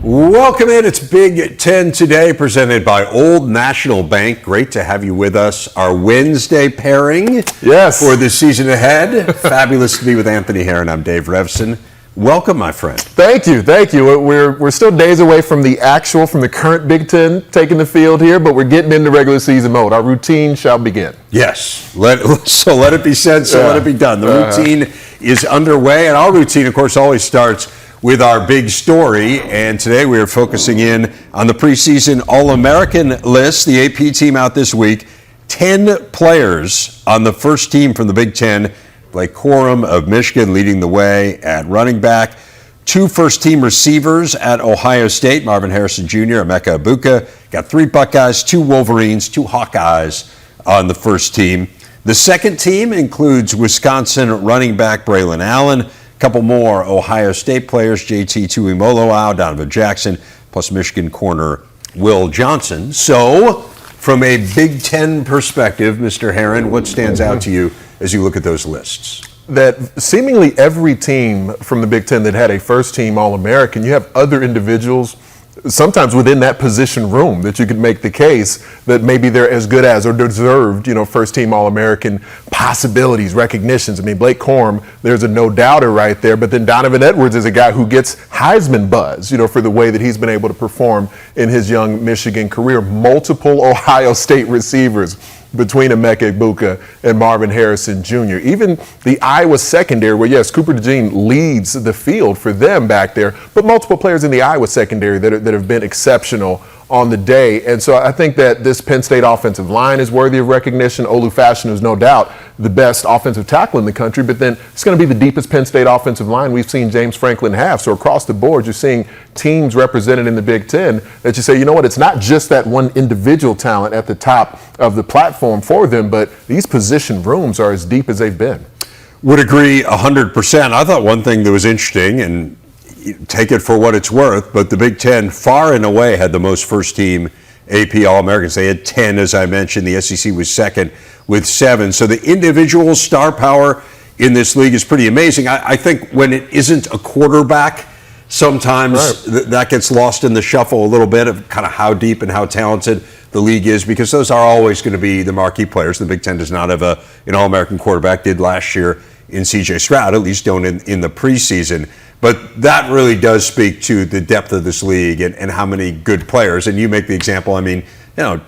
Welcome in. It's Big Ten Today, presented by Old National Bank. Great to have you with us. Our Wednesday pairing for the season ahead. Fabulous to be with Anthony Herron. I'm Dave Revson. Welcome, my friend. Thank you. We're still days away from the current Big Ten taking the field here, but we're getting into regular season mode. Our routine shall begin. Yes. Let it be said, let it be done. The routine is underway, and our routine, of course, always starts with our big story, and today we are focusing in on the preseason All-American list. The AP team out this week, 10 players on the first team from the Big Ten. Blake Corum of Michigan leading the way at running back. 2 first-team receivers at Ohio State, Marvin Harrison Jr., Emeka Egbuka. Got 3 Buckeyes, 2 Wolverines, 2 Hawkeyes on the first team. The second team includes Wisconsin running back Braylon Allen, couple more Ohio State players, JT Tuimoloau, Donovan Jackson, plus Michigan corner Will Johnson. So, from a Big Ten perspective, Mr. Herron, what stands out to you as you look at those lists? That seemingly every team from the Big Ten that had a first-team All-American, you have other individuals sometimes within that position room that you could make the case that maybe they're as good as or deserved, first-team All-American possibilities, recognitions. I mean, Blake Corum, there's a no-doubter right there, but then Donovan Edwards is a guy who gets Heisman buzz, for the way that he's been able to perform in his young Michigan career. Multiple Ohio State receivers between Emeka Egbuka and Marvin Harrison Jr. Even the Iowa secondary, where, yes, Cooper DeJean leads the field for them back there, but multiple players in the Iowa secondary that have been exceptional on the day. And so I think that this Penn State offensive line is worthy of recognition. Olu Fashion is no doubt the best offensive tackle in the country, but then it's going to be the deepest Penn State offensive line we've seen James Franklin have. So across the board, you're seeing teams represented in the Big Ten that you say, it's not just that one individual talent at the top of the platform for them, but these position rooms are as deep as they've been. Would agree 100%. I thought one thing that was interesting, and take it for what it's worth, but the Big Ten far and away had the most first-team AP All-Americans. They had 10, as I mentioned. The SEC was second with 7. So the individual star power in this league is pretty amazing. I think when it isn't a quarterback, sometimes that gets lost in the shuffle a little bit of kind of how deep and how talented the league is, because those are always going to be the marquee players. The Big Ten does not have an All-American quarterback, did last year in C.J. Stroud, at least don't in the preseason. But that really does speak to the depth of this league and how many good players. And you make the example,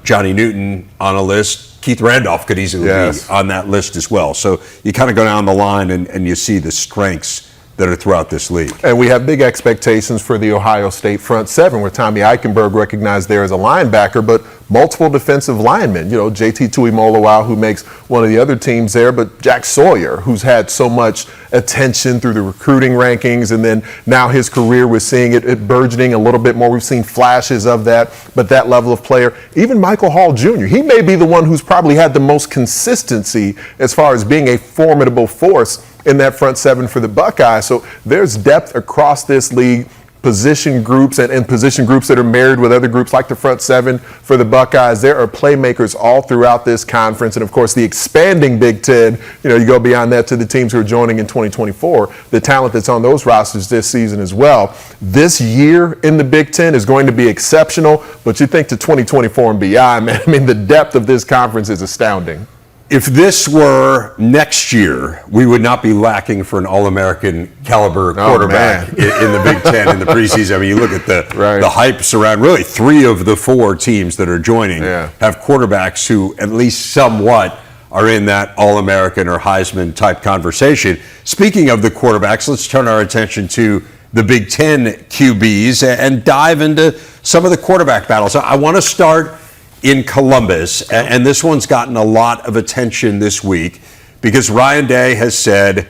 Johnny Newton on a list. Keith Randolph could easily be on that list as well. So you kind of go down the line and you see the strengths that are throughout this league. And we have big expectations for the Ohio State front seven, where Tommy Eichenberg recognized there as a linebacker, but multiple defensive linemen. JT Tuimoloau, who makes one of the other teams there, but Jack Sawyer, who's had so much attention through the recruiting rankings, and then now his career, we're seeing it burgeoning a little bit more. We've seen flashes of that, but that level of player, even Michael Hall Jr., he may be the one who's probably had the most consistency as far as being a formidable force in that front seven for the Buckeyes. So there's depth across this league, position groups and position groups that are married with other groups like the front seven for the Buckeyes. There are playmakers all throughout this conference. And of course, the expanding Big Ten, you go beyond that to the teams who are joining in 2024, the talent that's on those rosters this season as well. This year in the Big Ten is going to be exceptional, but you think to 2024 and beyond, man, the depth of this conference is astounding. If this were next year, we would not be lacking for an All-American caliber quarterback in the Big Ten in the preseason. You look at the hype surround really 3 of the 4 teams that are joining have quarterbacks who at least somewhat are in that All-American or Heisman type conversation. Speaking of the quarterbacks, let's turn our attention to the Big Ten QBs and dive into some of the quarterback battles. I want to start in Columbus, and this one's gotten a lot of attention this week because Ryan Day has said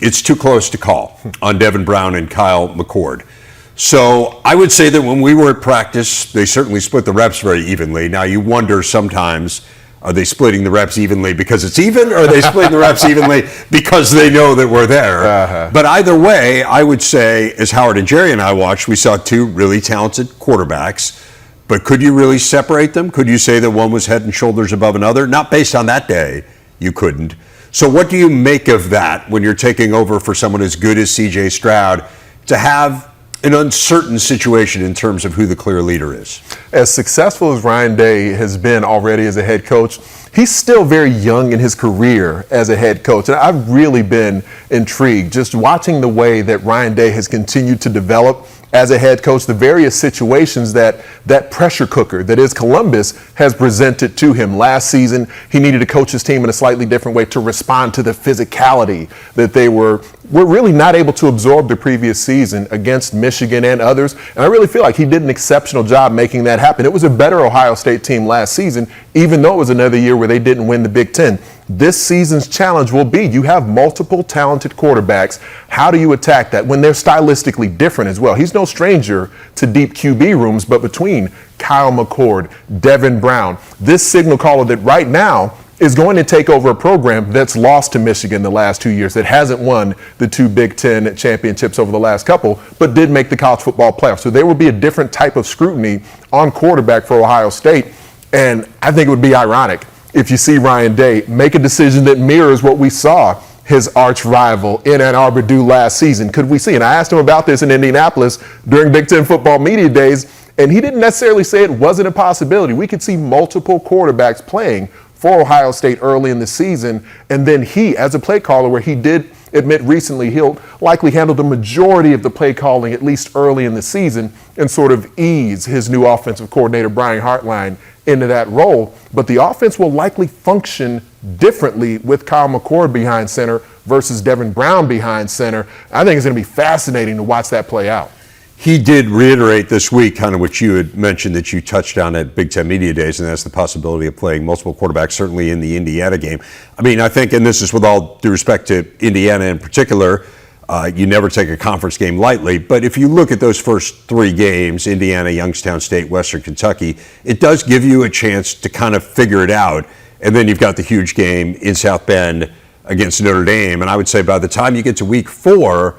it's too close to call on Devin Brown and Kyle McCord. So I would say that when we were at practice, they certainly split the reps very evenly. Now you wonder sometimes, are they splitting the reps evenly because it's even, or are they splitting the reps evenly because they know that we're there? But either way, I would say, as Howard and Jerry and I watched, we saw 2 really talented quarterbacks. But could you really separate them? Could you say that one was head and shoulders above another? Not based on that day, you couldn't. So what do you make of that when you're taking over for someone as good as C.J. Stroud, to have an uncertain situation in terms of who the clear leader is. As successful as Ryan Day has been already as a head coach, he's still very young in his career as a head coach. And I've really been intrigued just watching the way that Ryan Day has continued to develop as a head coach, the various situations that pressure cooker that is Columbus has presented to him. Last season, he needed to coach his team in a slightly different way to respond to the physicality that they were really not able to absorb the previous season against Michigan and others. And I really feel like he did an exceptional job making that happen. It was a better Ohio State team last season, even though it was another year where they didn't win the Big Ten. This season's challenge will be you have multiple talented quarterbacks. How do you attack that when they're stylistically different as well? He's no stranger to deep QB rooms, but between Kyle McCord, Devin Brown, this signal caller that right now is going to take over a program that's lost to Michigan the last 2 years, that hasn't won the 2 Big Ten championships over the last couple, but did make the college football playoffs. So there will be a different type of scrutiny on quarterback for Ohio State. And I think it would be ironic if you see Ryan Day make a decision that mirrors what we saw his arch rival in Ann Arbor do last season. Could we see? And I asked him about this in Indianapolis during Big Ten football media days, and he didn't necessarily say it wasn't a possibility. We could see multiple quarterbacks playing for Ohio State early in the season, and then he, as a play caller, where he did admit recently he'll likely handle the majority of the play calling at least early in the season and sort of ease his new offensive coordinator, Brian Hartline, into that role. But the offense will likely function differently with Kyle McCord behind center versus Devin Brown behind center. I think it's going to be fascinating to watch that play out. He did reiterate this week kind of what you had mentioned that you touched on at Big Ten Media Days, and that's the possibility of playing multiple quarterbacks, certainly in the Indiana game. I mean, I think, and this is with all due respect to Indiana in particular, you never take a conference game lightly, but if you look at those first 3 games, Indiana, Youngstown State, Western Kentucky, it does give you a chance to kind of figure it out. And then you've got the huge game in South Bend against Notre Dame. And I would say by the time you get to week 4,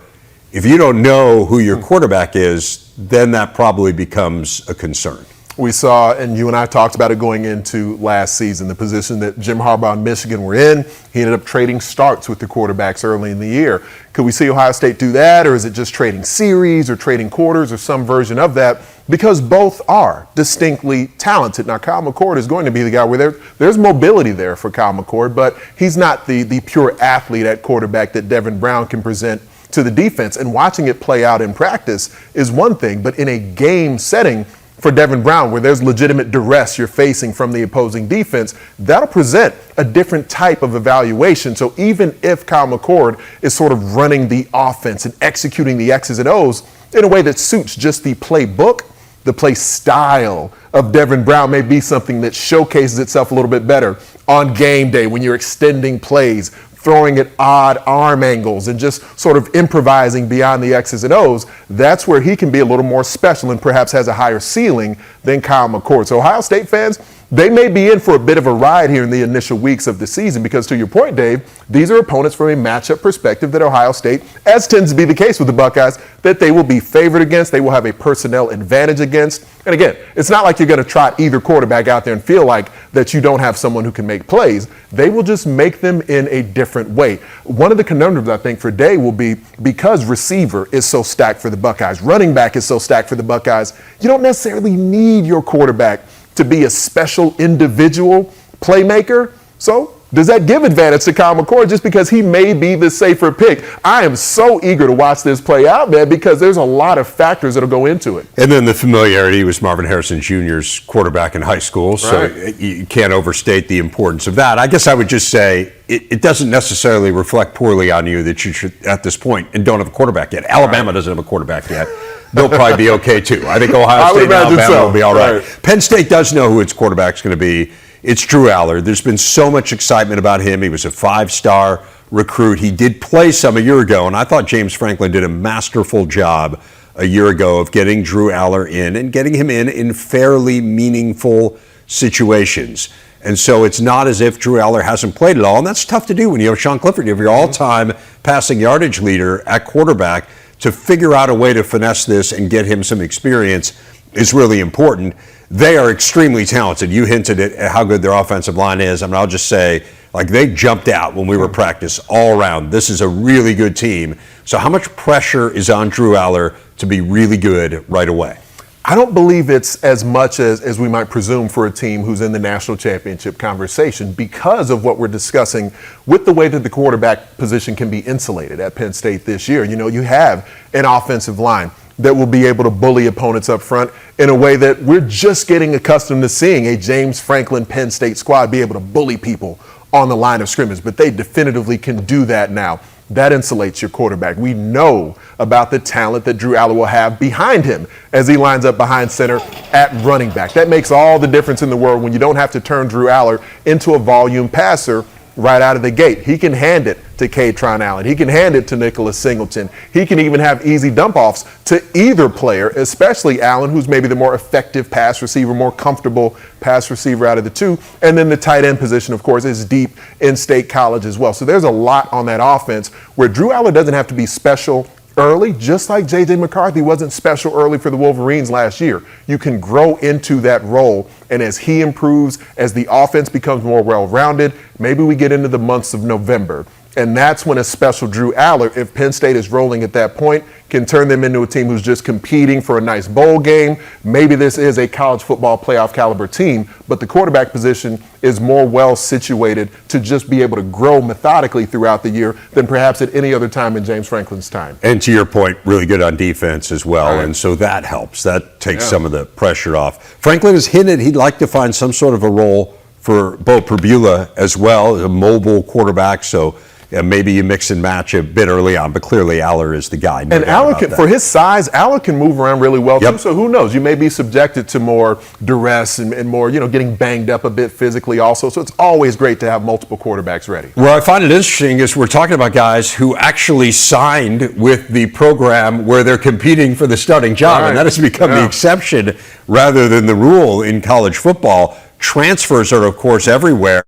if you don't know who your quarterback is, then that probably becomes a concern. We saw, and you and I talked about it going into last season, the position that Jim Harbaugh and Michigan were in. He ended up trading starts with the quarterbacks early in the year. Could we see Ohio State do that, or is it just trading series or trading quarters or some version of that? Because both are distinctly talented. Now, Kyle McCord is going to be the guy where there's mobility there for Kyle McCord, but he's not the pure athlete at quarterback that Devin Brown can present to the defense. And watching it play out in practice is one thing, but in a game setting, for Devin Brown, where there's legitimate duress you're facing from the opposing defense, that'll present a different type of evaluation. So even if Kyle McCord is sort of running the offense and executing the X's and O's in a way that suits just the playbook, the play style of Devin Brown may be something that showcases itself a little bit better on game day when you're extending plays, throwing at odd arm angles and just sort of improvising beyond the X's and O's. That's where he can be a little more special and perhaps has a higher ceiling than Kyle McCord. So Ohio State fans, they may be in for a bit of a ride here in the initial weeks of the season because, to your point, Dave, these are opponents from a matchup perspective that Ohio State, as tends to be the case with the Buckeyes, that they will be favored against, they will have a personnel advantage against. And again, it's not like you're going to trot either quarterback out there and feel like that you don't have someone who can make plays. They will just make them in a different way. One of the conundrums, I think, for Day will be because receiver is so stacked for the Buckeyes, running back is so stacked for the Buckeyes, you don't necessarily need your quarterback to be a special individual playmaker. So does that give advantage to Kyle McCord just because he may be the safer pick? I am so eager to watch this play out, man, because there's a lot of factors that'll go into it. And then the familiarity was Marvin Harrison Jr.'s quarterback in high school, so you can't overstate the importance of that. I guess I would just say it doesn't necessarily reflect poorly on you that you should, at this point, and don't have a quarterback yet. Alabama doesn't have a quarterback yet. They'll probably be okay, too. I think Ohio State and Alabama will be all right. Penn State does know who its quarterback's going to be. It's Drew Aller. There's been so much excitement about him. He was a 5-star recruit. He did play some a year ago, and I thought James Franklin did a masterful job a year ago of getting Drew Aller in and getting him in fairly meaningful situations. And so it's not as if Drew Aller hasn't played at all, and that's tough to do when you have Sean Clifford. You have your all-time passing yardage leader at quarterback. To figure out a way to finesse this and get him some experience is really important. They are extremely talented. You hinted at how good their offensive line is. I mean, I'll just say Like, they jumped out when we were practice all around. This is a really good team. So how much pressure is on Drew Aller to be really good right away? I don't believe it's as much as we might presume for a team who's in the national championship conversation because of what we're discussing with the way that the quarterback position can be insulated at Penn State this year. You know, you have an offensive line that will be able to bully opponents up front in a way that we're just getting accustomed to seeing a James Franklin Penn State squad be able to bully people on the line of scrimmage, but they definitively can do that now. That insulates your quarterback. We know about the talent that Drew Aller will have behind him as he lines up behind center at running back. That makes all the difference in the world when you don't have to turn Drew Aller into a volume passer right out of the gate. He can hand it to Katron Allen. He can hand it to Nicholas Singleton. He can even have easy dump-offs to either player, especially Allen, who's maybe the more effective pass receiver, more comfortable pass receiver out of the two. And then the tight end position, of course, is deep in State College as well. So there's a lot on that offense where Drew Aller doesn't have to be special early, just like J.J. McCarthy wasn't special early for the Wolverines last year. You can grow into that role, and as he improves, as the offense becomes more well-rounded, maybe we get into the months of November. And that's when a special Drew Aller, if Penn State is rolling at that point, can turn them into a team who's just competing for a nice bowl game. Maybe this is a college football playoff caliber team, but the quarterback position is more well situated to just be able to grow methodically throughout the year than perhaps at any other time in James Franklin's time. And to your point, really good on defense as well. Right. And so that helps. That takes some of the pressure off. Franklin has hinted he'd like to find some sort of a role for Bo Perbula as well, a mobile quarterback. So maybe you mix and match a bit early on, but clearly Aller is the guy. And Aller can, for his size, Aller can move around really well too. So who knows? You may be subjected to more duress and more, getting banged up a bit physically also. So it's always great to have multiple quarterbacks ready. Where I find it interesting is we're talking about guys who actually signed with the program where they're competing for the starting job, and that has become the exception rather than the rule in college football. Transfers are, of course, everywhere.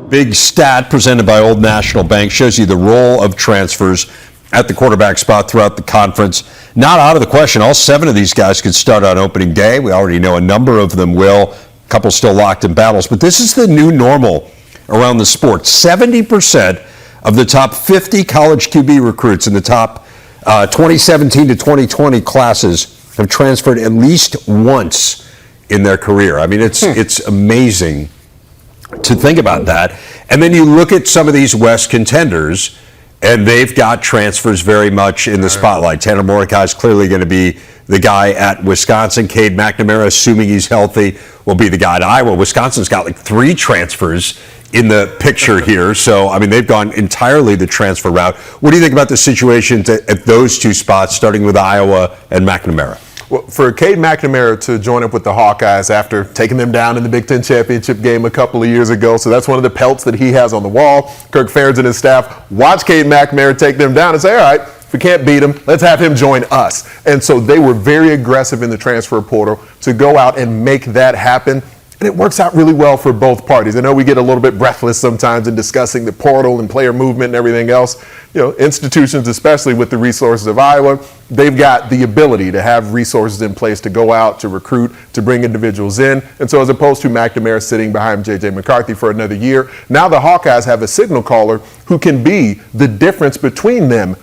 Big stat presented by Old National Bank shows you the role of transfers at the quarterback spot throughout the conference. Not out of the question. All 7 of these guys could start on opening day. We already know a number of them will. A couple still locked in battles. But this is the new normal around the sport. 70% of the top 50 college QB recruits in the top 2017 to 2020 classes have transferred at least once in their career. I mean, it's amazing to think about that. And then you look at some of these West contenders, and they've got transfers very much in the spotlight. Tanner Mordecai is clearly going to be the guy at Wisconsin. Cade McNamara, assuming he's healthy, will be the guy at Iowa. Wisconsin's got like 3 transfers in the picture here. So, I mean, they've gone entirely the transfer route. What do you think about the situation at those 2 spots, starting with Iowa and McNamara? Well, for Cade McNamara to join up with the Hawkeyes after taking them down in the Big Ten championship game a couple of years ago, so that's one of the pelts that he has on the wall. Kirk Ferentz and his staff watch Cade McNamara take them down and say, all right, if we can't beat him, let's have him join us. And so they were very aggressive in the transfer portal to go out and make that happen. And it works out really well for both parties. I know we get a little bit breathless sometimes in discussing the portal and player movement and everything else. Institutions, especially with the resources of Iowa, they've got the ability to have resources in place to go out, to recruit, to bring individuals in. And so as opposed to McNamara sitting behind J.J. McCarthy for another year, now the Hawkeyes have a signal caller who can be the difference between them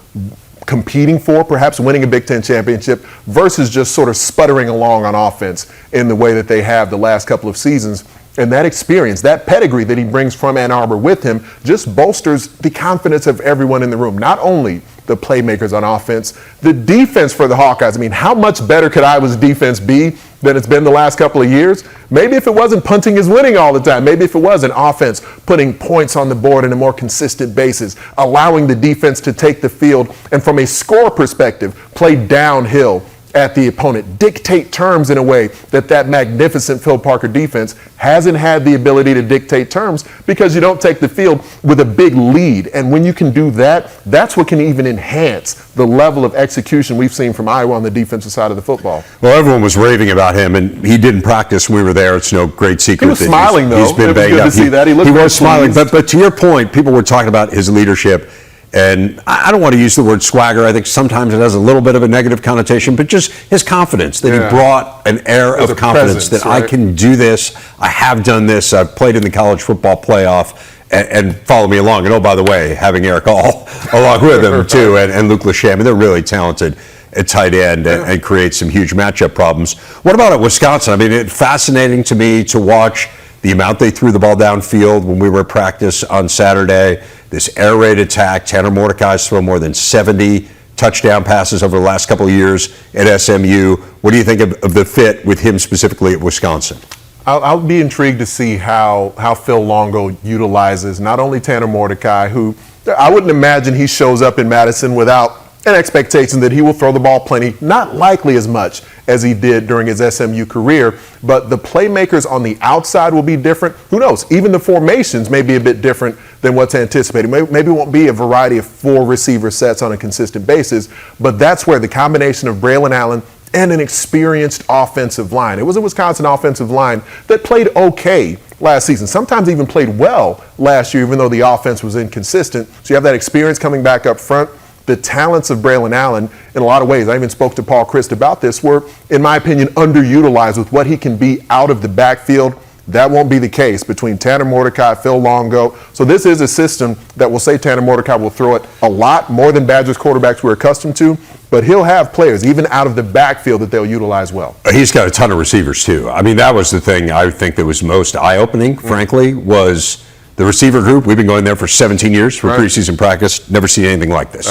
competing for perhaps winning a Big Ten championship versus just sort of sputtering along on offense in the way that they have the last couple of seasons. And that experience, that pedigree that he brings from Ann Arbor with him just bolsters the confidence of everyone in the room. Not only the playmakers on offense, the defense for the Hawkeyes. I mean, how much better could Iowa's defense be than it's been the last couple of years? Maybe if it wasn't punting is winning all the time. Maybe if it was an offense putting points on the board on a more consistent basis, allowing the defense to take the field and from a score perspective, play downhill at the opponent, dictate terms in a way that magnificent Phil Parker defense hasn't had the ability to dictate terms because you don't take the field with a big lead. And when you can do that, that's what can even enhance the level of execution we've seen from Iowa on the defensive side of the football. Well, everyone was raving about him, and he didn't practice when we were there. It's no great secret. He was smiling, though. He's been banged up. To see that. He was smiling. But to your point, people were talking about his leadership. And I don't want to use the word swagger. I think sometimes it has a little bit of a negative connotation, but just his confidence, that he brought an air of confidence that I can do this. I have done this. I've played in the college football playoff. And follow me along. And oh, by the way, having Eric All along with him too, and Luke Lachey. I mean, they're really talented at tight end and create some huge matchup problems. What about at Wisconsin? I mean, it's fascinating to me to watch the amount they threw the ball downfield when we were at practice on Saturday. This air raid attack. Tanner Mordecai's thrown more than 70 touchdown passes over the last couple of years at SMU. What do you think of the fit with him specifically at Wisconsin? I'll be intrigued to see how Phil Longo utilizes not only Tanner Mordecai, who I wouldn't imagine he shows up in Madison without an expectation that he will throw the ball plenty, not likely as much as he did during his SMU career, but the playmakers on the outside will be different. Who knows? Even the formations may be a bit different than what's anticipated. Maybe it won't be a variety of 4 receiver sets on a consistent basis, but that's where the combination of Braylon Allen and an experienced offensive line. It was a Wisconsin offensive line that played okay last season, sometimes even played well last year, even though the offense was inconsistent. So you have that experience coming back up front. The talents of Braylon Allen, in a lot of ways, I even spoke to Paul Christ about this, were, in my opinion, underutilized with what he can be out of the backfield. That won't be the case between Tanner Mordecai, Phil Longo. So this is a system that will say Tanner Mordecai will throw it a lot more than Badgers quarterbacks we're accustomed to, but he'll have players, even out of the backfield, that they'll utilize well. He's got a ton of receivers, too. I mean, that was the thing I think that was most eye-opening, frankly, was the receiver group. We've been going there for 17 years for preseason practice. Never seen anything like this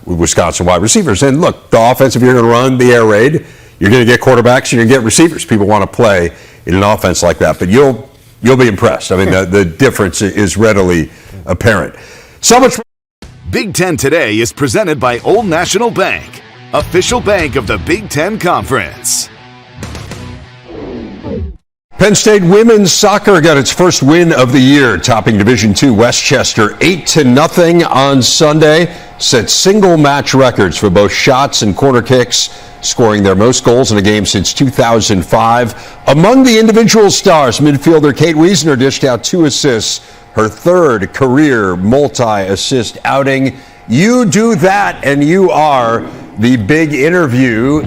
with Wisconsin wide receivers. And look, the offense, if you're going to run the air raid, you're going to get quarterbacks, you're going to get receivers. People want to play in an offense like that. But you'll be impressed. I mean, the difference is readily apparent. So much. Big Ten Today is presented by Old National Bank, official bank of the Big Ten Conference. Penn State women's soccer got its first win of the year, topping Division II Westchester 8-0 on Sunday. Set single match records for both shots and corner kicks, scoring their most goals in a game since 2005. Among the individual stars, midfielder Kate Wiesner dished out 2 assists, her 3rd career multi-assist outing. You do that, and you are the big interview.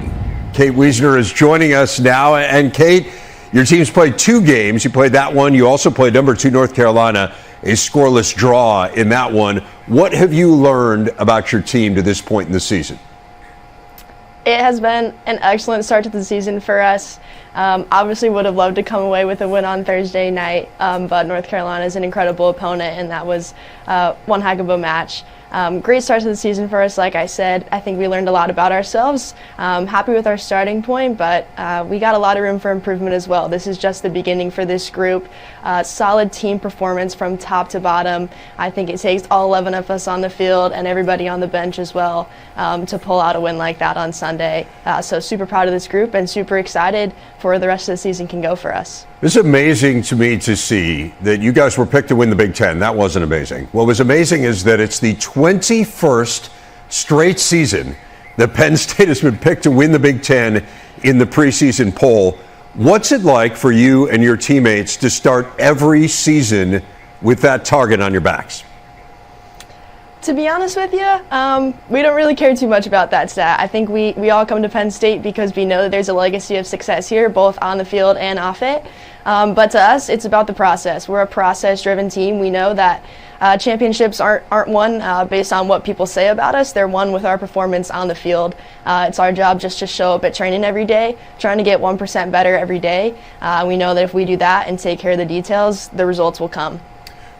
Kate Wiesner is joining us now. And Kate, your team's played 2 games. You played that one. You also played number 2 North Carolina, a scoreless draw in that one. What have you learned about your team to this point in the season? It has been an excellent start to the season for us. Obviously would have loved to come away with a win on Thursday night, but North Carolina is an incredible opponent, and that was one heck of a match. Great start to the season for us, like I said. I think we learned a lot about ourselves. Happy with our starting point, but we got a lot of room for improvement as well. This is just the beginning for this group. Solid team performance from top to bottom. I think it takes all 11 of us on the field and everybody on the bench as well to pull out a win like that on Sunday. So super proud of this group and super excited for where the rest of the season can go for us. It's amazing to me to see that you guys were picked to win the Big Ten. That wasn't amazing. What was amazing is that it's the 21st straight season that Penn State has been picked to win the Big Ten in the preseason poll. What's it like for you and your teammates to start every season with that target on your backs? To be honest with you, we don't really care too much about that stat. I think we all come to Penn State because we know that there's a legacy of success here, both on the field and off it. But to us, it's about the process. We're a process-driven team. We know that championships aren't won based on what people say about us. They're won with our performance on the field. It's our job just to show up at training every day, trying to get 1% better every day. We know that if we do that and take care of the details, the results will come.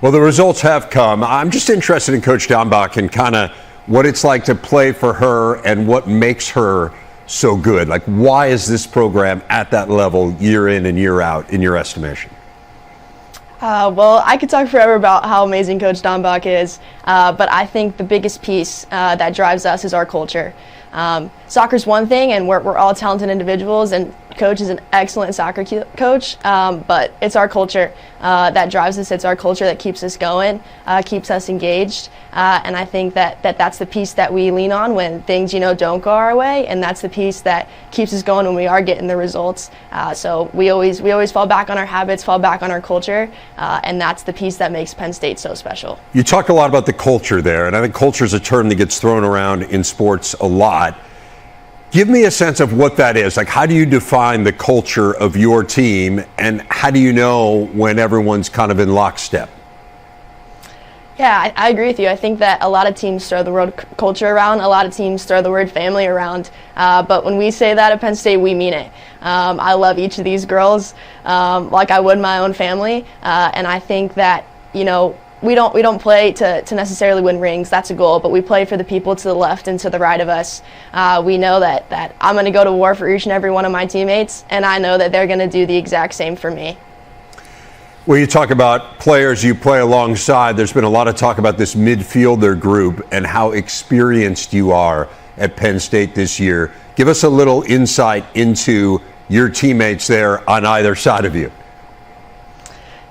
Well, the results have come. I'm just interested in Coach Dombach and kind of what it's like to play for her and what makes her so good. Like, why is this program at that level year in and year out, in your estimation? Well, I could talk forever about how amazing Coach Dombach is, but I think the biggest piece that drives us is our culture. Soccer's one thing, and we're all talented individuals, and coach is an excellent soccer coach, but it's our culture that drives us. It's our culture that keeps us going, keeps us engaged, and I think that's the piece that we lean on when things, don't go our way, and that's the piece that keeps us going when we are getting the results. So we always fall back on our habits, fall back on our culture, and that's the piece that makes Penn State so special. You talk a lot about the culture there, and I think culture is a term that gets thrown around in sports a lot. Give me a sense of what that is. Like, how do you define the culture of your team, and how do you know when everyone's kind of in lockstep? Yeah, I agree with you. I think that a lot of teams throw the word culture around. A lot of teams throw the word family around. But when we say that at Penn State, we mean it. I love each of these girls like I would my own family. And I think that, we don't play to necessarily win rings. That's a goal, but we play for the people to the left and to the right of us. We know that I'm going to go to war for each and every one of my teammates, and I know that they're going to do the exact same for me. Well, you talk about players you play alongside. There's been a lot of talk about this midfielder group and how experienced you are at Penn State this year. Give us a little insight into your teammates there on either side of you.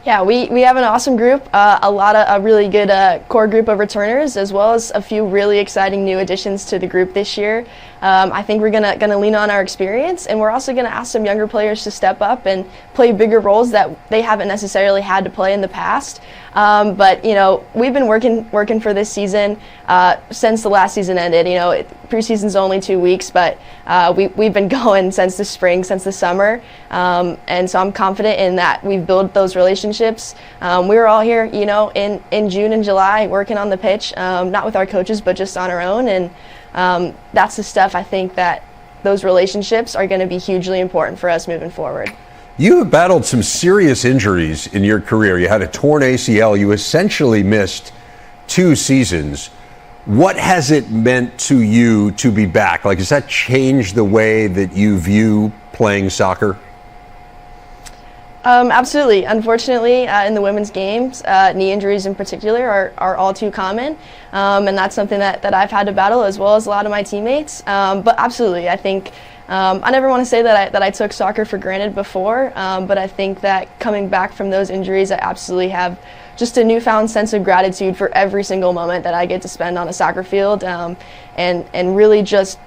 Yeah, we have an awesome group, a really good core group of returners, as well as a few really exciting new additions to the group this year. I think we're gonna lean on our experience, and we're also gonna ask some younger players to step up and play bigger roles that they haven't necessarily had to play in the past. But we've been working for this season since the last season ended. Preseason's only 2 weeks, but we've been going since the spring, since the summer, and so I'm confident in that we've built those relationships. We were all here, in June and July working on the pitch, not with our coaches, but just on our own, and that's the stuff I think that those relationships are going to be hugely important for us moving forward. You have battled some serious injuries in your career. You had a torn ACL. You essentially missed 2 seasons. What has it meant to you to be back? Like, has that changed the way that you view playing soccer? Absolutely. Unfortunately, in the women's games, knee injuries in particular are all too common, and that's something that I've had to battle, as well as a lot of my teammates. But absolutely, I think I never want to say that I took soccer for granted before, but I think that coming back from those injuries, I absolutely have just a newfound sense of gratitude for every single moment that I get to spend on a soccer field, and really just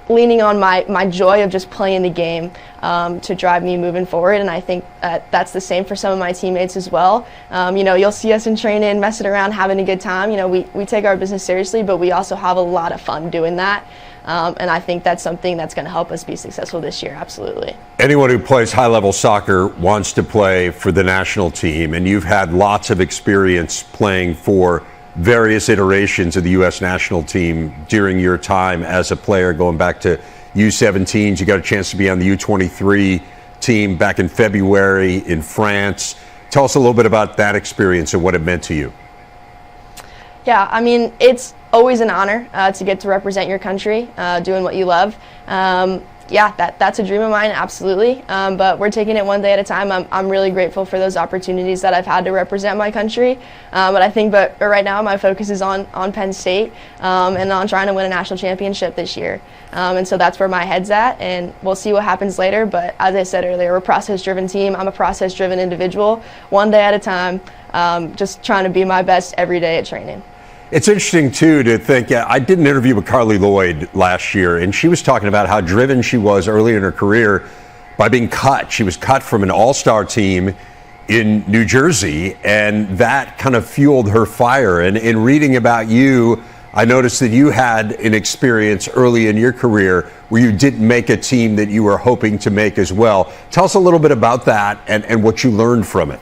leaning on my joy of just playing the game to drive me moving forward. And I think that's the same for some of my teammates as well. You'll see us in training, messing around, having a good time. We take our business seriously, but we also have a lot of fun doing that. And I think that's something that's going to help us be successful this year, absolutely. Anyone who plays high-level soccer wants to play for the national team, and you've had lots of experience playing for various iterations of the U.S. national team during your time as a player, going back to U17s. You got a chance to be on the U23 team back in February in France. Tell us a little bit about that experience and what it meant to you. Yeah, I mean, it's always an honor to get to represent your country, doing what you love. That's a dream of mine, absolutely. But we're taking it one day at a time. I'm really grateful for those opportunities that I've had to represent my country. But right now my focus is on Penn State and on trying to win a national championship this year. And so that's where my head's at, and we'll see what happens later. But as I said earlier, we're a process-driven team. I'm a process-driven individual, one day at a time, just trying to be my best every day at training. It's interesting, too, to think, I did an interview with Carly Lloyd last year, and she was talking about how driven she was early in her career by being cut. She was cut from an all-star team in New Jersey, and that kind of fueled her fire. And in reading about you, I noticed that you had an experience early in your career where you didn't make a team that you were hoping to make as well. Tell us a little bit about that and what you learned from it.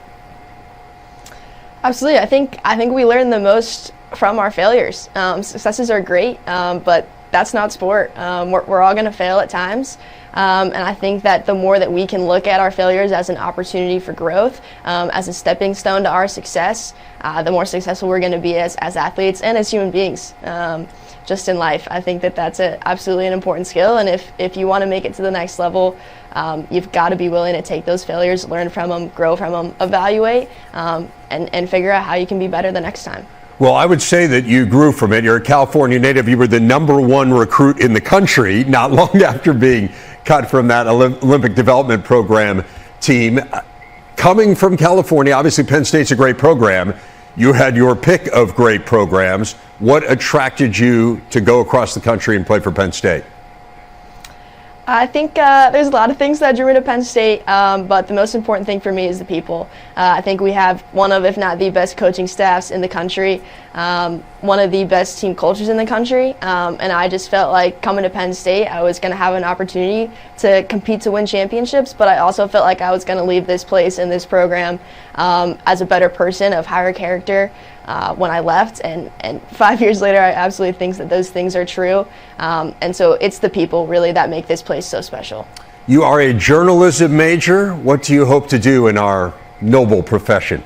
Absolutely. I think we learned the most from our failures. Successes are great, but that's not sport. We're all going to fail at times. And I think that the more that we can look at our failures as an opportunity for growth, as a stepping stone to our success, the more successful we're going to be as athletes and as human beings, just in life. I think that that's absolutely an important skill. And if you want to make it to the next level, you've got to be willing to take those failures, learn from them, grow from them, evaluate, and figure out how you can be better the next time. Well, I would say that you grew from it. You're a California native. You were the #1 recruit in the country not long after being cut from that Olympic development program team. Coming from California, obviously Penn State's a great program. You had your pick of great programs. What attracted you to go across the country and play for Penn State? I think there's a lot of things that drew me to Penn State, but the most important thing for me is the people. I think we have one of, if not the best coaching staffs in the country, one of the best team cultures in the country, and I just felt like coming to Penn State, I was going to have an opportunity to compete to win championships, but I also felt like I was going to leave this place and this program as a better person, of higher character, when I left, and 5 years later I absolutely think that those things are true, and so it's the people really that make this place so special. You are a journalism major. What do you hope to do in our noble profession?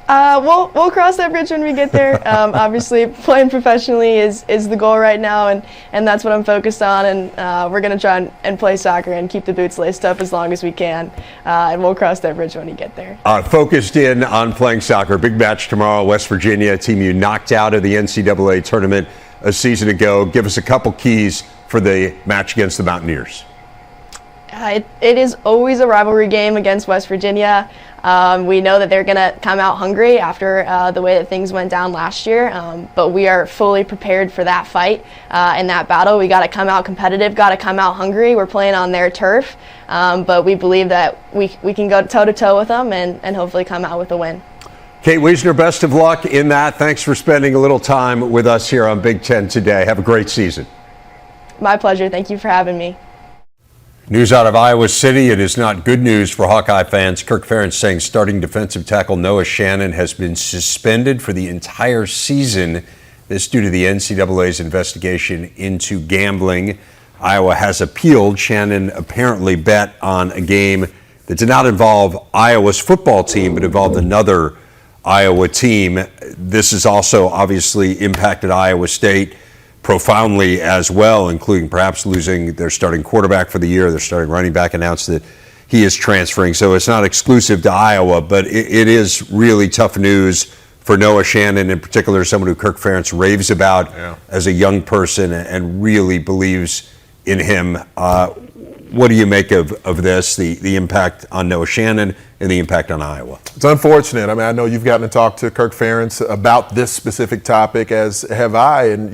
We'll cross that bridge when we get there. Obviously playing professionally is the goal right now, and that's what I'm focused on, and we're going to try and play soccer and keep the boots laced up as long as we can, and we'll cross that bridge when we get there. Focused in on playing soccer. Big match tomorrow, West Virginia, a team you knocked out of the NCAA tournament a season ago. Give us a couple keys for the match against the Mountaineers. It is always a rivalry game against West Virginia. We know that they're going to come out hungry after the way that things went down last year, but we are fully prepared for that fight and that battle. We got to come out competitive, got to come out hungry. We're playing on their turf, but we believe that we can go toe-to-toe with them and hopefully come out with a win. Kate Wiesner, best of luck in that. Thanks for spending a little time with us here on Big Ten today. Have a great season. My pleasure. Thank you for having me. News out of Iowa City. It is not good news for Hawkeye fans. Kirk Ferentz saying starting defensive tackle Noah Shannon has been suspended for the entire season. This due to the NCAA's investigation into gambling. Iowa has appealed. Shannon apparently bet on a game that did not involve Iowa's football team, but involved another Iowa team. This has also obviously impacted Iowa State profoundly as well, including perhaps losing their starting quarterback for the year. Their starting running back announced that he is transferring. So it's not exclusive to Iowa, but it is really tough news for Noah Shannon in particular, someone who Kirk Ferentz raves about as a young person and really believes in him. What do you make of this, the impact on Noah Shannon and the impact on Iowa? It's unfortunate. I mean, I know you've gotten to talk to Kirk Ferentz about this specific topic, as have I, and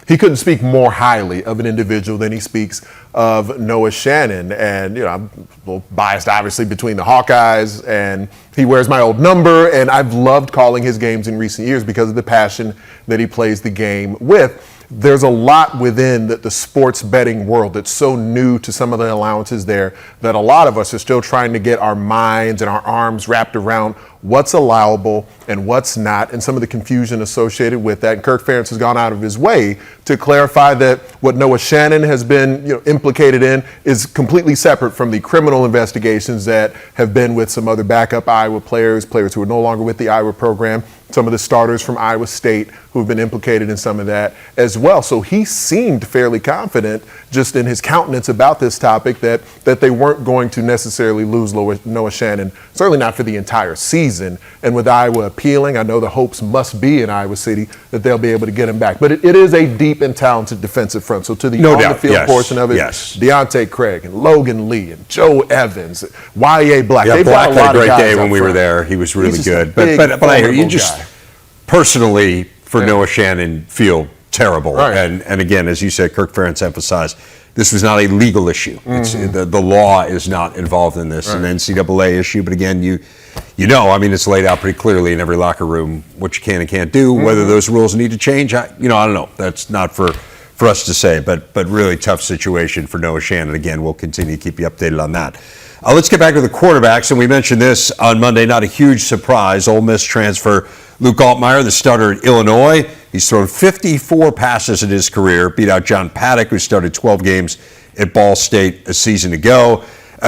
he couldn't speak more highly of an individual than he speaks of Noah Shannon. And I'm a little biased, obviously, between the Hawkeyes, and he wears my old number, and I've loved calling his games in recent years because of the passion that he plays the game with. There's a lot within the sports betting world that's so new to some of the allowances there that a lot of us are still trying to get our minds and our arms wrapped around what's allowable and what's not, and some of the confusion associated with that. And Kirk Ferentz has gone out of his way to clarify that what Noah Shannon has been implicated in is completely separate from the criminal investigations that have been with some other backup Iowa players who are no longer with the Iowa program, some of the starters from Iowa State who have been implicated in some of that as well. So he seemed fairly confident just in his countenance about this topic that they weren't going to necessarily lose Noah Shannon, certainly not for the entire season. And with Iowa appealing, I know the hopes must be in Iowa City that they'll be able to get him back. But it is a deep and talented defensive front. So to the on-the-field portion of it, Deontay Craig and Logan Lee and Joe Evans, Y.A. Black. Yeah, They've Black got a lot had a great of guys day when up we front. were there. He was really good. Big, But I hear you just guy. personally for Noah Shannon feel terrible. Right. And again, as you said, Kirk Ferentz emphasized, this was not a legal issue. It's, the law is not involved in this. An NCAA issue, but again, it's laid out pretty clearly in every locker room what you can and can't do. Whether those rules need to change, I don't know. That's not for us to say, but really tough situation for Noah Shannon. Again, we'll continue to keep you updated on that. Let's get back to the quarterbacks, and we mentioned this on Monday. Not a huge surprise. Ole Miss transfer Luke Altmaier, the starter at Illinois. He's thrown 54 passes in his career, beat out John Paddock, who started 12 games at Ball State a season ago.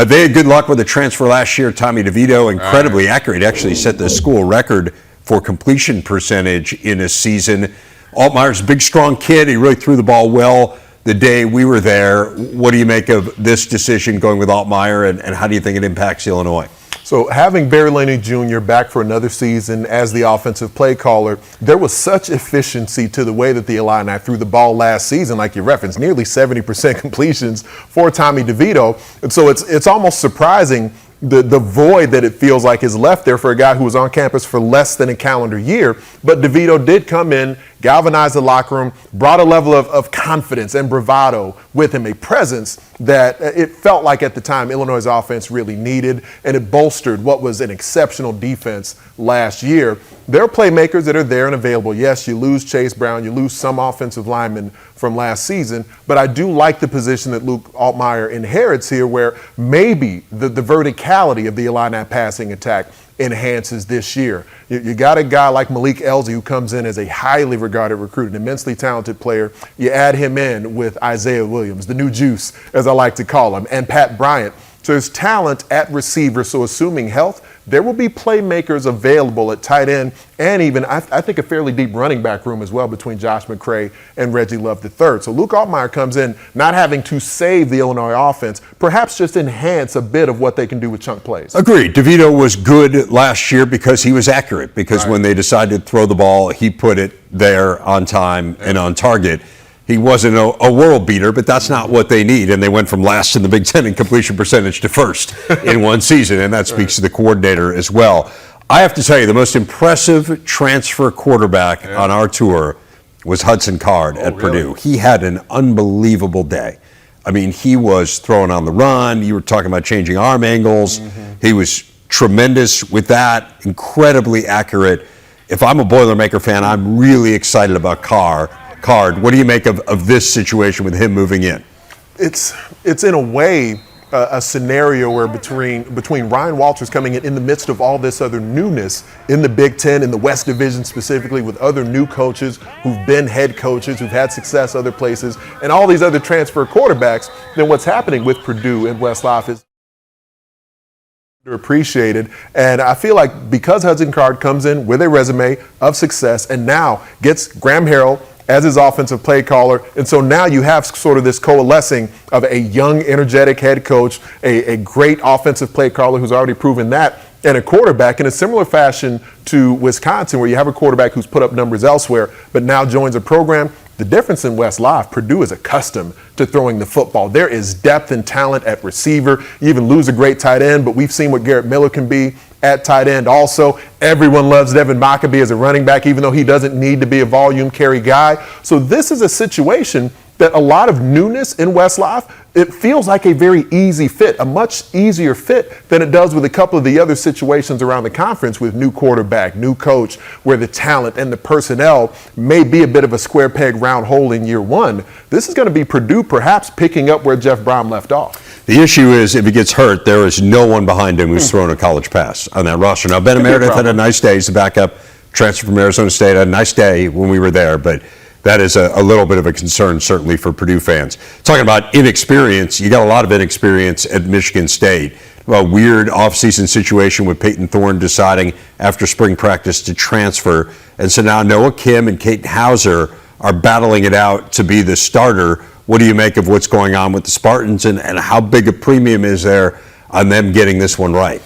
They had good luck with the transfer last year. Tommy DeVito, incredibly accurate, actually set the school record for completion percentage in a season. Altmaier's a big, strong kid. He really threw the ball well the day we were there. What do you make of this decision going with Altmaier, and how do you think it impacts Illinois? So having Barry Laney Jr. back for another season as the offensive play caller, there was such efficiency to the way that the Illini threw the ball last season, like you referenced, nearly 70% completions for Tommy DeVito. And so it's almost surprising the void that it feels like is left there for a guy who was on campus for less than a calendar year. But DeVito did come in, galvanize the locker room, brought a level of confidence and bravado with him, a presence that it felt like at the time Illinois' offense really needed, and it bolstered what was an exceptional defense last year. There are playmakers that are there and available. Yes, you lose Chase Brown, you lose some offensive linemen from last season, but I do like the position that Luke Altmaier inherits here, where maybe the verticality of the Illini passing attack enhances this year. You got a guy like Malik Elzy who comes in as a highly regarded recruit, an immensely talented player. You add him in with Isaiah Williams, the new juice, as I like to call him, and Pat Bryant. So there's talent at receiver, so assuming health, there will be playmakers available at tight end, and even, I think, a fairly deep running back room as well between Josh McCray and Reggie Love III. So Luke Altmaier comes in not having to save the Illinois offense, perhaps just enhance a bit of what they can do with chunk plays. Agreed. DeVito was good last year because he was accurate, because when they decided to throw the ball, he put it there on time and on target. He wasn't a world beater, but that's not what they need. And they went from last in the Big Ten in completion percentage to first in one season, and that speaks to the coordinator as well. I have to tell you, the most impressive transfer quarterback on our tour was Hudson Card at Purdue. He had an unbelievable day. I mean, he was throwing on the run. You were talking about changing arm angles. He was tremendous with that, incredibly accurate. If I'm a Boilermaker fan, I'm really excited about Card. What do you make of this situation with him moving in? It's in a way a scenario where between Ryan Walters coming in the midst of all this other newness in the Big Ten, in the West Division specifically, with other new coaches who've been head coaches, who've had success other places, and all these other transfer quarterbacks, then what's happening with Purdue and West Lafayette is appreciated. And I feel like because Hudson Card comes in with a resume of success and now gets Graham Harrell as his offensive play caller, and so now you have sort of this coalescing of a young, energetic head coach, a great offensive play caller who's already proven that, and a quarterback in a similar fashion to Wisconsin, where you have a quarterback who's put up numbers elsewhere but now joins a program. The difference in West Lafayette, Purdue is accustomed to throwing the football. There is depth and talent at receiver. You even lose a great tight end, but we've seen what Garrett Miller can be at tight end also. Everyone loves Devin Maccabee as a running back, even though he doesn't need to be a volume carry guy. So this is a situation that a lot of newness in West Lafayette, it feels like a very easy fit, a much easier fit than it does with a couple of the other situations around the conference with new quarterback, new coach, where the talent and the personnel may be a bit of a square peg round hole in year one. This is going to be Purdue perhaps picking up where Jeff Brom left off. The issue is if he gets hurt, there is no one behind him who's thrown a college pass on that roster. Now, Ben Meredith had a nice day. He's the backup transfer from Arizona State. Had a nice day when we were there, but that is a little bit of a concern, certainly, for Purdue fans. Talking about inexperience, you got a lot of inexperience at Michigan State. A weird offseason situation with Peyton Thorne deciding after spring practice to transfer. And so now Noah Kim and Caden Hauser are battling it out to be the starter. What do you make of what's going on with the Spartans, and how big a premium is there on them getting this one right?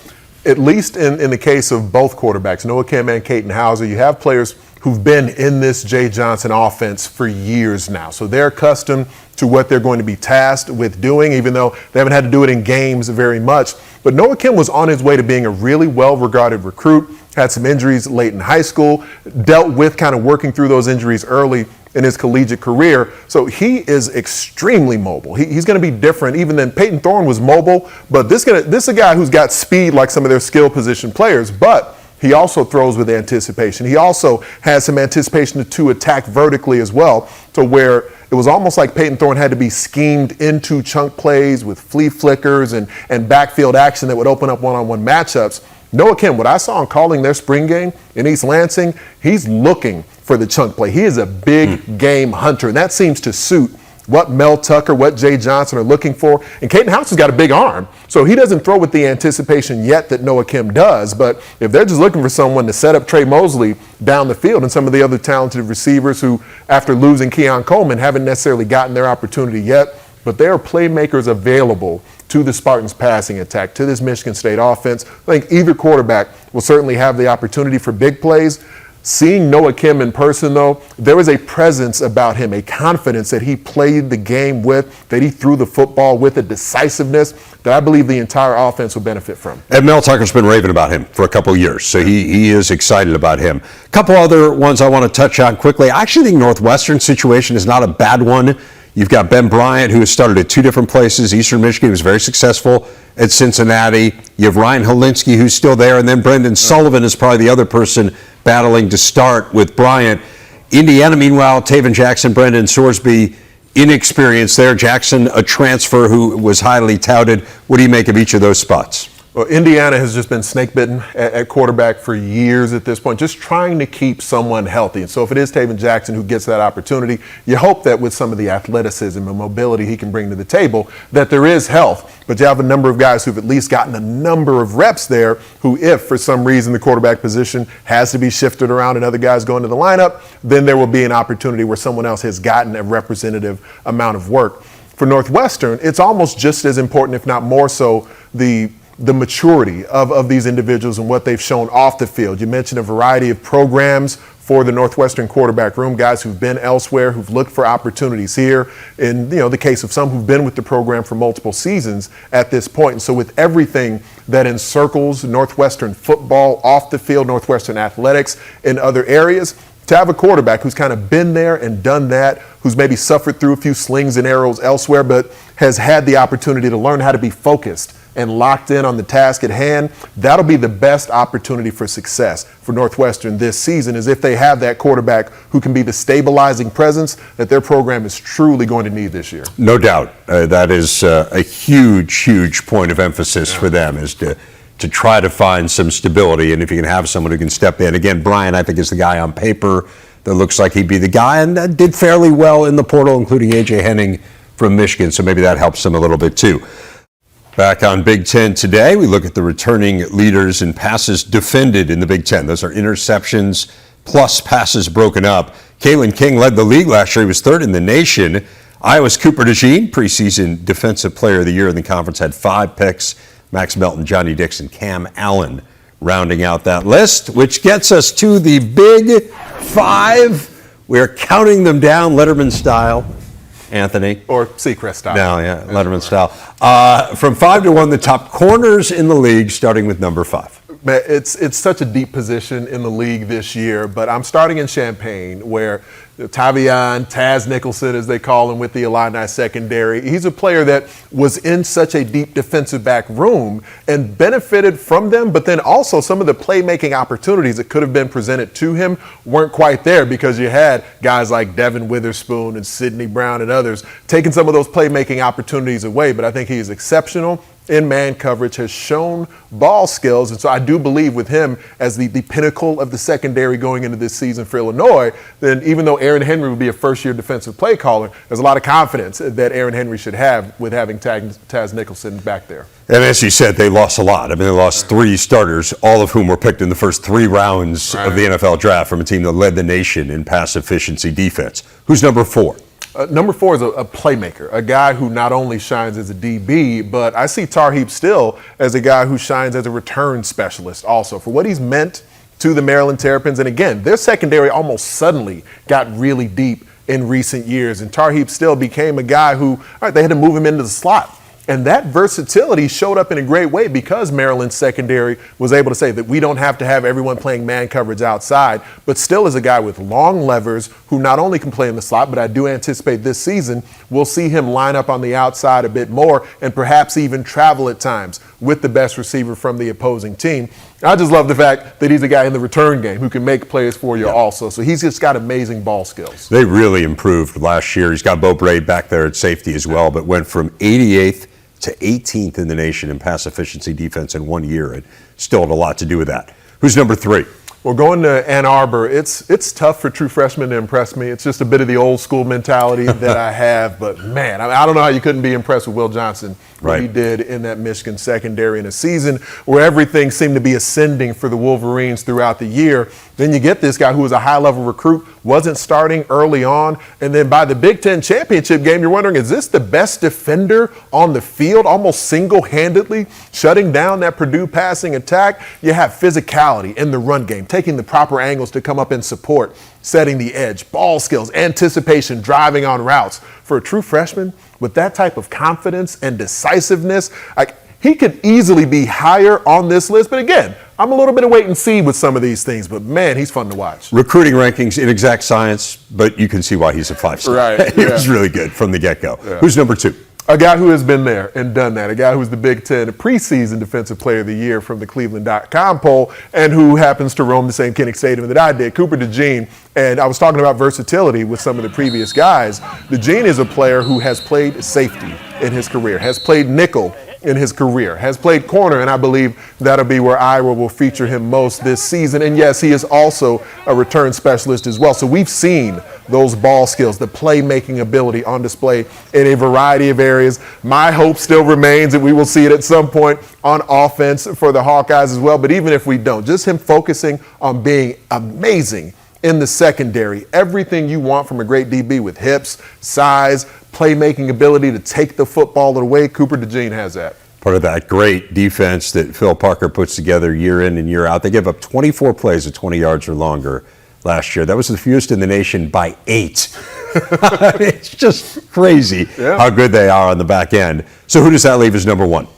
At least in the case of both quarterbacks, Noah Kim and Caden Hauser, you have players who've been in this Jay Johnson offense for years now. So they're accustomed to what they're going to be tasked with doing, even though they haven't had to do it in games very much. But Noah Kim was on his way to being a really well-regarded recruit, had some injuries late in high school, dealt with kind of working through those injuries early in his collegiate career. So he is extremely mobile. He's going to be different even than Peyton Thorne was mobile, but this is a guy who's got speed like some of their skill position players, but he also throws with anticipation. He also has some anticipation to attack vertically as well, to where it was almost like Peyton Thorne had to be schemed into chunk plays with flea flickers and backfield action that would open up one-on-one matchups. Noah Kim, what I saw him calling their spring game in East Lansing, he's looking for the chunk play. He is a big game hunter, and that seems to suit what Mel Tucker, what Jay Johnson are looking for. And Caden Hauser's got a big arm, so he doesn't throw with the anticipation yet that Noah Kim does. But if they're just looking for someone to set up Trey Mosley down the field and some of the other talented receivers who, after losing Keon Coleman, haven't necessarily gotten their opportunity yet, but there are playmakers available to the Spartans passing attack, to this Michigan State offense. I think either quarterback will certainly have the opportunity for big plays. Seeing Noah Kim in person, though, there was a presence about him, a confidence that he played the game with, that he threw the football with, a decisiveness that I believe the entire offense will benefit from. And Mel Tucker's been raving about him for a couple of years, so he is excited about him. A couple other ones I want to touch on quickly. I actually think Northwestern's situation is not a bad one. You've got Ben Bryant, who has started at two different places. Eastern Michigan was very successful at Cincinnati. You have Ryan Helinski, who's still there, and then Brendan Sullivan is probably the other person battling to start with Bryant. Indiana, meanwhile, Taven Jackson, Brendan Sorsby, inexperienced there. Jackson, a transfer who was highly touted. What do you make of each of those spots? Well, Indiana has just been snake bitten at quarterback for years at this point, just trying to keep someone healthy. And so if it is Taven Jackson who gets that opportunity, you hope that with some of the athleticism and mobility he can bring to the table, that there is health. But you have a number of guys who've at least gotten a number of reps there who, if for some reason the quarterback position has to be shifted around and other guys go into the lineup, then there will be an opportunity where someone else has gotten a representative amount of work. For Northwestern, it's almost just as important, if not more so, the maturity of these individuals and what they've shown off the field. You mentioned a variety of programs for the Northwestern quarterback room, guys who've been elsewhere, who've looked for opportunities here. In the case of some who've been with the program for multiple seasons at this point. And so with everything that encircles Northwestern football off the field, Northwestern athletics in other areas, to have a quarterback who's kind of been there and done that, who's maybe suffered through a few slings and arrows elsewhere, but has had the opportunity to learn how to be focused and locked in on the task at hand, that'll be the best opportunity for success for Northwestern this season, is if they have that quarterback who can be the stabilizing presence that their program is truly going to need this year. No doubt. That is a huge point of emphasis for them, is to try to find some stability, and if you can have someone who can step in. Again, Brian, I think, is the guy on paper that looks like he'd be the guy, and that did fairly well in the portal, including A.J. Henning from Michigan, so maybe that helps them a little bit too. Back on Big Ten today, we look at the returning leaders in passes defended in the Big Ten. Those are interceptions plus passes broken up. Kalen King led the league last year. He was third in the nation. Iowa's Cooper DeJean, preseason Defensive Player of the Year in the conference, had 5 picks. Max Melton, Johnny Dixon, Cam Allen rounding out that list, which gets us to the Big 5. We're counting them down, Letterman style. Anthony. Or Seacrest style. No, yeah, Letterman style. From 5 to 1, the top corners in the league, starting with number 5. Man, it's such a deep position in the league this year, but I'm starting in Champaign, where Tavion, Taz Nicholson, as they call him with the Illini secondary, he's a player that was in such a deep defensive back room and benefited from them, but then also some of the playmaking opportunities that could have been presented to him weren't quite there, because you had guys like Devin Witherspoon and Sidney Brown and others taking some of those playmaking opportunities away. But I think he is exceptional in man coverage, has shown ball skills, and so I do believe with him as the pinnacle of the secondary going into this season for Illinois, then even though Aaron Henry would be a first-year defensive play caller, there's a lot of confidence that Aaron Henry should have with having Taz Nicholson back there. And as you said, they lost a lot. I mean, they lost 3 starters, all of whom were picked in the first 3 rounds of the NFL draft from a team that led the nation in pass efficiency defense. Who's number 4? Number 4 is a playmaker, a guy who not only shines as a DB, but I see Tarheeb Still as a guy who shines as a return specialist also for what he's meant to the Maryland Terrapins. And again, their secondary almost suddenly got really deep in recent years, and Tarheeb Still became a guy who, they had to move him into the slot. And that versatility showed up in a great way, because Maryland's secondary was able to say that we don't have to have everyone playing man coverage outside, but Still is a guy with long levers who not only can play in the slot, but I do anticipate this season we'll see him line up on the outside a bit more and perhaps even travel at times with the best receiver from the opposing team. I just love the fact that he's a guy in the return game who can make plays for you also. So he's just got amazing ball skills. They really improved last year. He's got Bo Braid back there at safety as well, but went from 88th to 18th in the nation in pass efficiency defense in 1 year. It still had a lot to do with that. Who's number 3? Well, going to Ann Arbor, it's tough for true freshmen to impress me. It's just a bit of the old school mentality that I have. But, man, I don't know how you couldn't be impressed with Will Johnson, what he did in that Michigan secondary in a season where everything seemed to be ascending for the Wolverines throughout the year. Then you get this guy who was a high-level recruit, wasn't starting early on, and then by the Big Ten championship game, you're wondering, is this the best defender on the field, almost single-handedly shutting down that Purdue passing attack? You have physicality in the run game, taking the proper angles to come up and support, setting the edge, ball skills, anticipation, driving on routes. For a true freshman with that type of confidence and decisiveness, he could easily be higher on this list. But again, I'm a little bit of wait and see with some of these things. But, man, he's fun to watch. Recruiting rankings, inexact science, but you can see why he's a 5-star. Right. He was really good from the get-go. Yeah. Who's number 2? A guy who has been there and done that, a guy who's the Big Ten preseason Defensive Player of the Year from the Cleveland.com poll, and who happens to roam the same Kinnick Stadium that I did, Cooper DeJean. And I was talking about versatility with some of the previous guys. DeJean is a player who has played safety in his career, has played nickel in his career, has played corner, and I believe that'll be where Iowa will feature him most this season. And yes, he is also a return specialist as well. So we've seen those ball skills, the playmaking ability on display in a variety of areas. My hope still remains that we will see it at some point on offense for the Hawkeyes as well. But even if we don't, just him focusing on being amazing in the secondary, everything you want from a great DB with hips, size, playmaking ability to take the football away, Cooper DeJean has that. Part of that great defense that Phil Parker puts together year in and year out. They give up 24 plays of 20 yards or longer last year. That was the fewest in the nation by 8. It's just crazy how good they are on the back end. So who does that leave as number 1?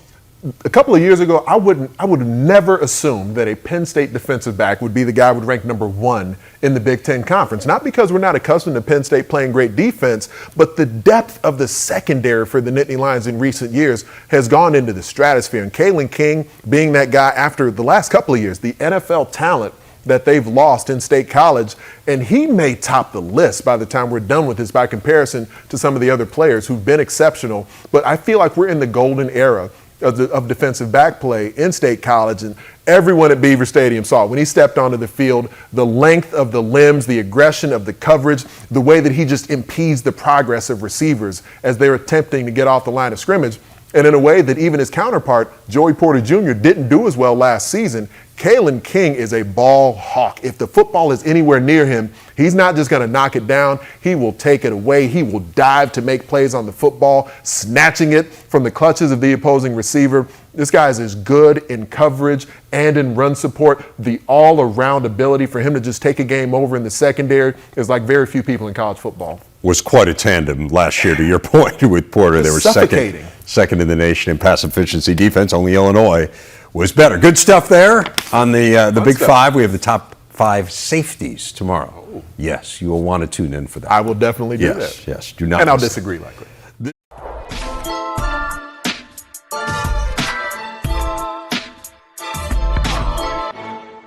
A couple of years ago, I would have never assumed that a Penn State defensive back would be the guy who would rank number 1 in the Big Ten Conference. Not because we're not accustomed to Penn State playing great defense, but the depth of the secondary for the Nittany Lions in recent years has gone into the stratosphere. And Kalen King being that guy after the last couple of years, the NFL talent that they've lost in State College, and he may top the list by the time we're done with this by comparison to some of the other players who've been exceptional. But I feel like we're in the golden era of defensive back play in State College, and everyone at Beaver Stadium saw it. When he stepped onto the field, the length of the limbs, the aggression of the coverage, the way that he just impedes the progress of receivers as they're attempting to get off the line of scrimmage, and in a way that even his counterpart, Joey Porter Jr., didn't do as well last season. Kalen King is a ball hawk. If the football is anywhere near him, he's not just going to knock it down. He will take it away. He will dive to make plays on the football, snatching it from the clutches of the opposing receiver. This guy is as good in coverage and in run support. The all-around ability for him to just take a game over in the secondary is like very few people in college football. Was quite a tandem last year, to your point, with Porter. They were second in the nation in pass efficiency defense. Only Illinois was better. Good stuff there on the Big Five. We have the top 5 safeties tomorrow. Yes, you will want to tune in for that. I will definitely do that. Yes, do not. And I'll disagree likely.